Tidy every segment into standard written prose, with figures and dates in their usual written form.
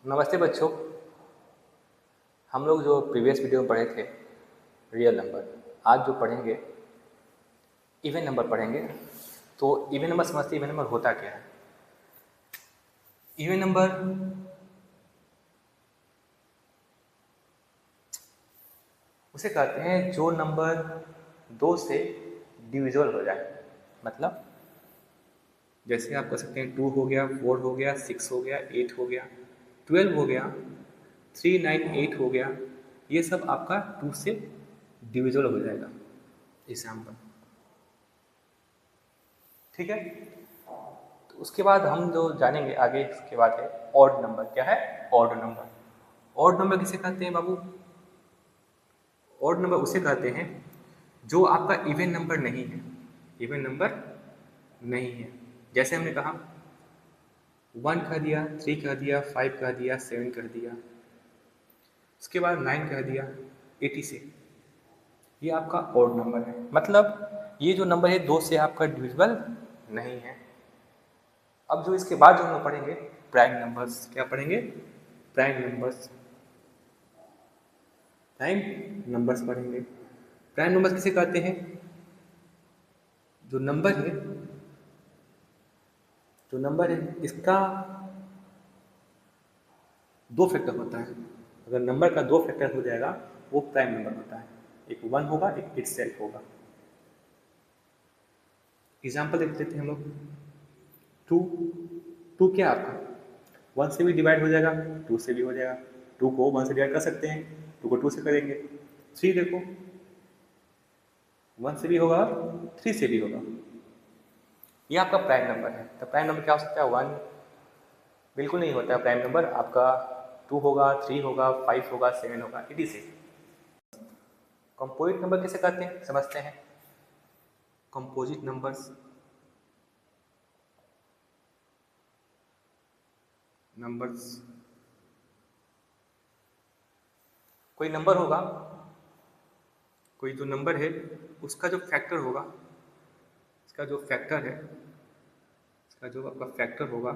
नमस्ते बच्चों। हम लोग जो प्रीवियस वीडियो में पढ़े थे रियल नंबर, आज जो पढ़ेंगे इवन नंबर पढ़ेंगे। तो इवन नंबर समझते, इवन नंबर होता क्या है? इवन नंबर उसे कहते हैं जो नंबर 2 से डिविजिबल हो जाए। मतलब जैसे आप कह सकते हैं 2 हो गया, 4 हो गया, 6 हो गया, 8 हो गया, 12 हो गया, 3, 9, 8 हो गया। ये सब आपका 2 से डिविजिबल हो जाएगा। एग्जाम्पल, ठीक है। तो उसके बाद हम जो जानेंगे आगे, इसके बाद है ऑड नंबर। क्या है? Odd number. ऑड नंबर किसे कहते हैं बाबू? ऑड नंबर उसे कहते हैं जो आपका इवन नंबर नहीं है। इवन नंबर नहीं है। जैसे हमने कहा 1 कह दिया, 3 कह दिया, 5 कह दिया, 7 कह दिया, उसके बाद 9 कह दिया, 80 से। ये आपका ऑड नंबर है। मतलब ये जो नंबर है 2 से आपका डिविजिबल नहीं है। अब जो इसके बाद जो हम लोग पढ़ेंगे प्राइम नंबर्स। क्या पढ़ेंगे? Prime numbers. प्राइम नंबर्स पढ़ेंगे। प्राइम नंबर्स किसे कहते हैं? जो नंबर है, इसका 2 फैक्टर होता है। अगर नंबर का 2 फैक्टर हो जाएगा वो प्राइम नंबर होता है। एक 1 होगा, एक इटसेल्फ होगा। एग्जाम्पल देख लेते हैं हम लोग। 2 2 क्या आपका 1 से भी डिवाइड हो जाएगा, 2 से भी हो जाएगा। 2 को 1 से डिवाइड कर सकते हैं, 2 को 2 से करेंगे। 3 देखो 1 से भी होगा, 3 से भी होगा। ये आपका प्राइम नंबर है। तो प्राइम नंबर क्या हो सकता है? 1 बिल्कुल नहीं होता है प्राइम नंबर आपका। 2 होगा, 3 होगा, 5 होगा, 7 होगा, 86। कंपोजिट नंबर किसे कहते हैं समझते हैं। कंपोजिट नंबर्स, कोई नंबर होगा, कोई जो नंबर है उसका जो फैक्टर होगा, इसका जो फैक्टर है, इसका जो आपका फैक्टर होगा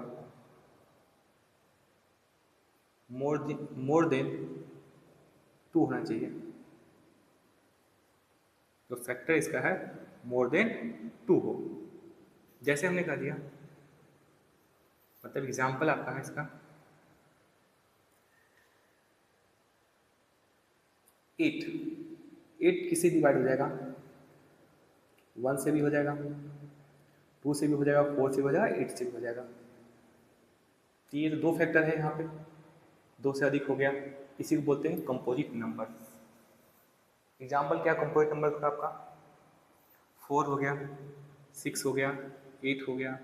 मोर देन 2 होना चाहिए। जो फैक्टर इसका है मोर देन 2 हो। जैसे हमने कह दिया, मतलब एग्जाम्पल आपका है इसका 8। 8 किससे डिवाइड हो जाएगा? 1 से भी हो जाएगा, 2 से भी हो जाएगा, 4 से भी हो जाएगा, 8 से भी हो जाएगा। तो ये तो 2 फैक्टर है, यहाँ पे 2 से अधिक हो गया। इसी को बोलते हैं कंपोजिट नंबर। एग्जाम्पल क्या कंपोजिट नंबर का आपका? 4 हो गया, 6 हो गया, 8 हो गया,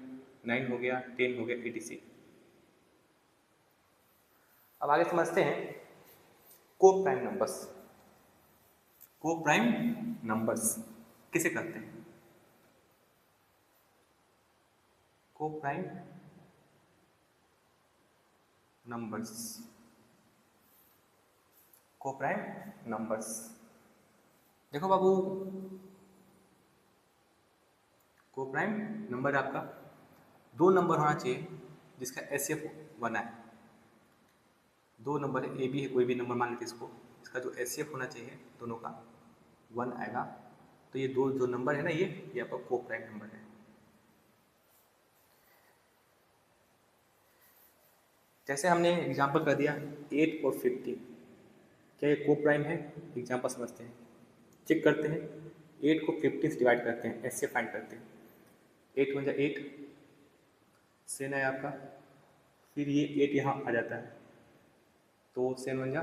9 हो गया, 10 हो गया, 86। अब आगे समझते हैं को प्राइम नंबर्स। को प्राइम नंबर्स किसे कहते हैं? को प्राइम नंबर्स, को प्राइम नंबर्स। देखो बाबू, को प्राइम नंबर आपका 2 नंबर होना चाहिए जिसका एचसीएफ 1 आए। 2 नंबर है, ए बी है, कोई भी नंबर मान लेते इसको, इसका जो एचसीएफ होना चाहिए दोनों का 1 आएगा। तो ये 2 जो नंबर है ना, ये आपका को प्राइम नंबर है। जैसे हमने एग्जांपल कर दिया 8 और 15, क्या ये को प्राइम है? एग्जांपल समझते हैं, चेक करते हैं। 8 को 15 से डिवाइड करते हैं, ऐसे फाइंड करते हैं। 8 1 8 सेन है आपका, फिर ये 8 यहाँ आ जाता है, तो सेन 1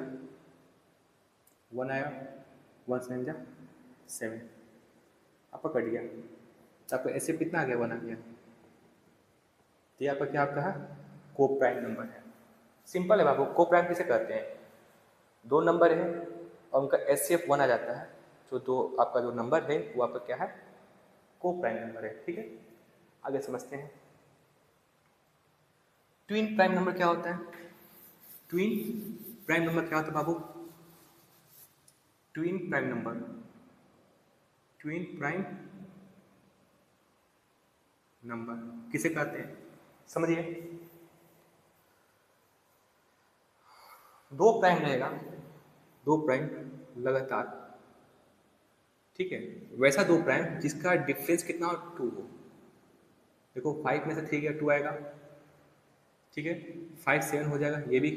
1 आया, 1 7 7, आपका कट गया। तो आपका ऐसे कितना आ गया? 1 आ गया। तो ये आपका क्या आपका है? को प्राइम नंबर है। सिंपल है बाबू। को प्राइम किसे कहते हैं? 2 नंबर है और उनका एचसीएफ 1 आ जाता है, जो 2 आपका जो नंबर है वो आपका क्या है? को प्राइम नंबर है। ठीक है, आगे समझते हैं। ट्विन प्राइम नंबर क्या होता है? ट्विन प्राइम नंबर क्या होता है बाबू? Twin prime number, twin prime number किसे कहते हैं समझिए। दो प्राइम रहेगा, दो प्राइम लगातार, ठीक है, वैसा दो प्राइम जिसका डिफरेंस कितना हो, 2 हो। देखो 5 में से 3 गया 2 आएगा, ठीक है, 5 7 हो जाएगा, ये भी